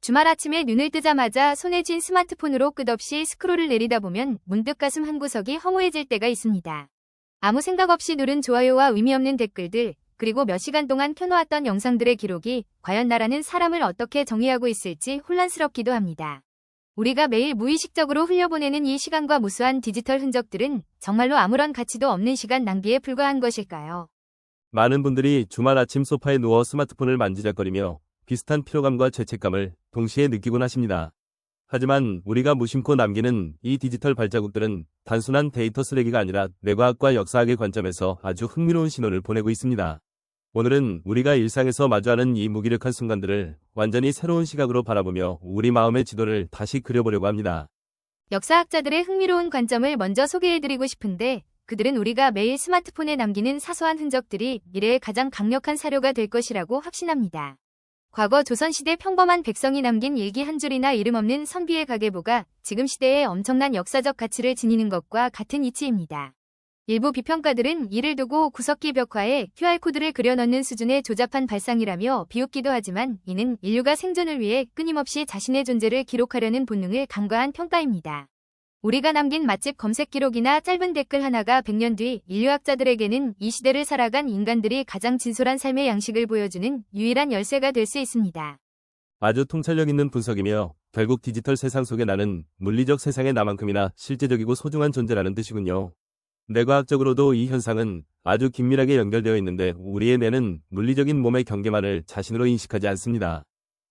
주말 아침에 눈을 뜨자마자 손에 쥔 스마트폰으로 끝없이 스크롤을 내리다 보면 문득 가슴 한구석이 허무해질 때가 있습니다. 아무 생각 없이 누른 좋아요와 의미 없는 댓글들, 그리고 몇 시간 동안 켜놓았던 영상들의 기록이 과연 나라는 사람을 어떻게 정의하고 있을지 혼란스럽기도 합니다. 우리가 매일 무의식적으로 흘려보내는 이 시간과 무수한 디지털 흔적들은 정말로 아무런 가치도 없는 시간 낭비에 불과한 것일까요? 많은 분들이 주말 아침 소파에 누워 스마트폰을 만지작거리며 비슷한 피로감과 죄책감을 동시에 느끼곤 하십니다. 하지만 우리가 무심코 남기는 이 디지털 발자국들은 단순한 데이터 쓰레기가 아니라 뇌과학과 역사학의 관점에서 아주 흥미로운 신호를 보내고 있습니다. 오늘은 우리가 일상에서 마주하는 이 무기력한 순간들을 완전히 새로운 시각으로 바라보며 우리 마음의 지도를 다시 그려보려고 합니다. 역사학자들의 흥미로운 관점을 먼저 소개해드리고 싶은데, 그들은 우리가 매일 스마트폰에 남기는 사소한 흔적들이 미래의 가장 강력한 사료가 될 것이라고 확신합니다. 과거 조선시대 평범한 백성이 남긴 일기 한 줄이나 이름 없는 선비의 가계부가 지금 시대에 엄청난 역사적 가치를 지니는 것과 같은 이치입니다. 일부 비평가들은 이를 두고 구석기 벽화에 QR코드를 그려넣는 수준의 조잡한 발상이라며 비웃기도 하지만, 이는 인류가 생존을 위해 끊임없이 자신의 존재를 기록하려는 본능을 간과한 평가입니다. 우리가 남긴 맛집 검색 기록이나 짧은 댓글 하나가 100년 뒤 인류학자들에게는 이 시대를 살아간 인간들이 가장 진솔한 삶의 양식을 보여주는 유일한 열쇠가 될 수 있습니다. 아주 통찰력 있는 분석이며 결국 디지털 세상 속에 나는 물리적 세상의 나만큼이나 실제적이고 소중한 존재라는 뜻이군요. 뇌과학적으로도 이 현상은 아주 긴밀하게 연결되어 있는데, 우리의 뇌는 물리적인 몸의 경계만을 자신으로 인식하지 않습니다.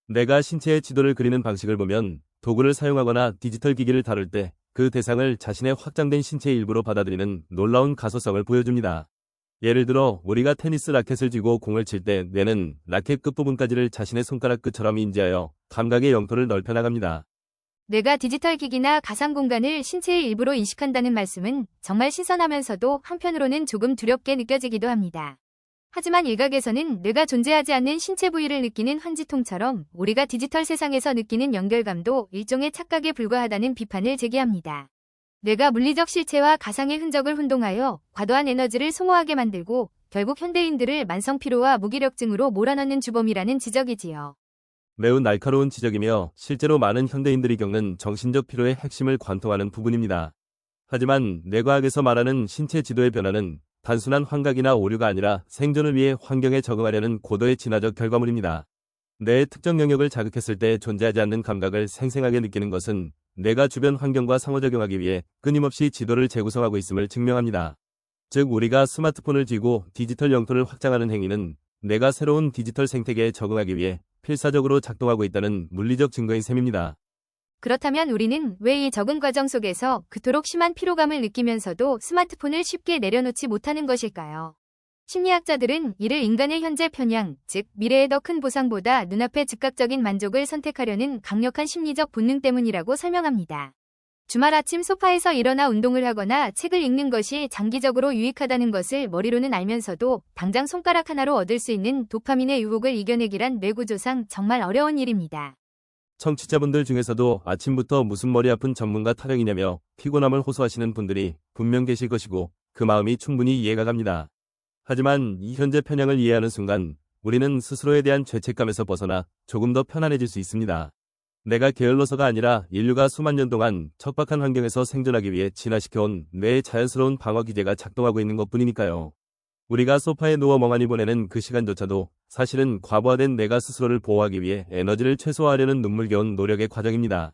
뇌가 신체의 지도를 그리는 방식을 보면 도구를 사용하거나 디지털 기기를 다룰 때 그 대상을 자신의 확장된 신체의 일부로 받아들이는 놀라운 가소성을 보여줍니다. 예를 들어 우리가 테니스 라켓을 쥐고 공을 칠 때 뇌는 라켓 끝부분까지를 자신의 손가락 끝처럼 인지하여 감각의 영토를 넓혀나갑니다. 뇌가 디지털 기기나 가상 공간을 신체의 일부로 인식한다는 말씀은 정말 신선하면서도 한편으로는 조금 두렵게 느껴지기도 합니다. 하지만 일각에서는 뇌가 존재하지 않는 신체 부위를 느끼는 환지통처럼 우리가 디지털 세상에서 느끼는 연결감도 일종의 착각에 불과하다는 비판을 제기합니다. 뇌가 물리적 실체와 가상의 흔적을 혼동하여 과도한 에너지를 소모하게 만들고 결국 현대인들을 만성 피로와 무기력증으로 몰아넣는 주범이라는 지적이지요. 매우 날카로운 지적이며 실제로 많은 현대인들이 겪는 정신적 피로의 핵심을 관통하는 부분입니다. 하지만 뇌과학에서 말하는 신체 지도의 변화는 단순한 환각이나 오류가 아니라 생존을 위해 환경에 적응하려는 고도의 진화적 결과물입니다. 뇌의 특정 영역을 자극했을 때 존재하지 않는 감각을 생생하게 느끼는 것은 뇌가 주변 환경과 상호작용하기 위해 끊임없이 지도를 재구성하고 있음을 증명합니다. 즉 우리가 스마트폰을 쥐고 디지털 영토를 확장하는 행위는 뇌가 새로운 디지털 생태계에 적응하기 위해 필사적으로 작동하고 있다는 물리적 증거인 셈입니다. 그렇다면 우리는 왜 이 적응 과정 속에서 그토록 심한 피로감을 느끼면서도 스마트폰을 쉽게 내려놓지 못하는 것일까요? 심리학자들은 이를 인간의 현재 편향, 즉 미래의 더 큰 보상보다 눈앞의 즉각적인 만족을 선택하려는 강력한 심리적 본능 때문이라고 설명합니다. 주말 아침 소파에서 일어나 운동을 하거나 책을 읽는 것이 장기적으로 유익하다는 것을 머리로는 알면서도 당장 손가락 하나로 얻을 수 있는 도파민의 유혹을 이겨내기란 뇌구조상 정말 어려운 일입니다. 청취자분들 중에서도 아침부터 무슨 머리 아픈 전문가 타령이냐며 피곤함을 호소하시는 분들이 분명 계실 것이고 그 마음이 충분히 이해가 갑니다. 하지만 이 현재 편향을 이해하는 순간 우리는 스스로에 대한 죄책감에서 벗어나 조금 더 편안해질 수 있습니다. 내가 게을러서가 아니라 인류가 수만 년 동안 척박한 환경에서 생존하기 위해 진화시켜온 뇌의 자연스러운 방어 기제가 작동하고 있는 것뿐이니까요. 우리가 소파에 누워 멍하니 보내는 그 시간조차도 사실은 과부하된 뇌가 스스로를 보호하기 위해 에너지를 최소화하려는 눈물겨운 노력의 과정입니다.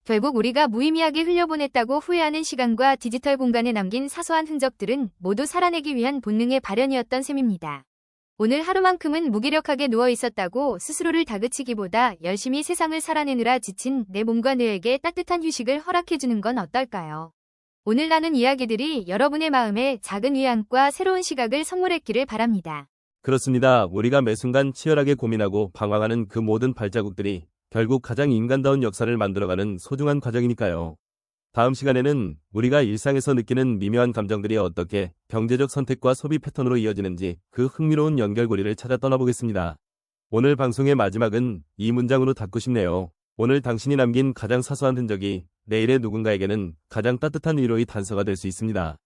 결국 우리가 무의미하게 흘려보냈다고 후회하는 시간과 디지털 공간에 남긴 사소한 흔적들은 모두 살아내기 위한 본능의 발현이었던 셈입니다. 오늘 하루만큼은 무기력하게 누워 있었다고 스스로를 다그치기보다 열심히 세상을 살아내느라 지친 내 몸과 뇌에게 따뜻한 휴식을 허락해주는 건 어떨까요? 오늘 나눈 이야기들이 여러분의 마음에 작은 위안과 새로운 시각을 선물했기를 바랍니다. 그렇습니다. 우리가 매 순간 치열하게 고민하고 방황하는 그 모든 발자국들이 결국 가장 인간다운 역사를 만들어가는 소중한 과정이니까요. 다음 시간에는 우리가 일상에서 느끼는 미묘한 감정들이 어떻게 경제적 선택과 소비 패턴으로 이어지는지 그 흥미로운 연결고리를 찾아 떠나보겠습니다. 오늘 방송의 마지막은 이 문장으로 닫고 싶네요. 오늘 당신이 남긴 가장 사소한 흔적이 내일의 누군가에게는 가장 따뜻한 위로의 단서가 될 수 있습니다.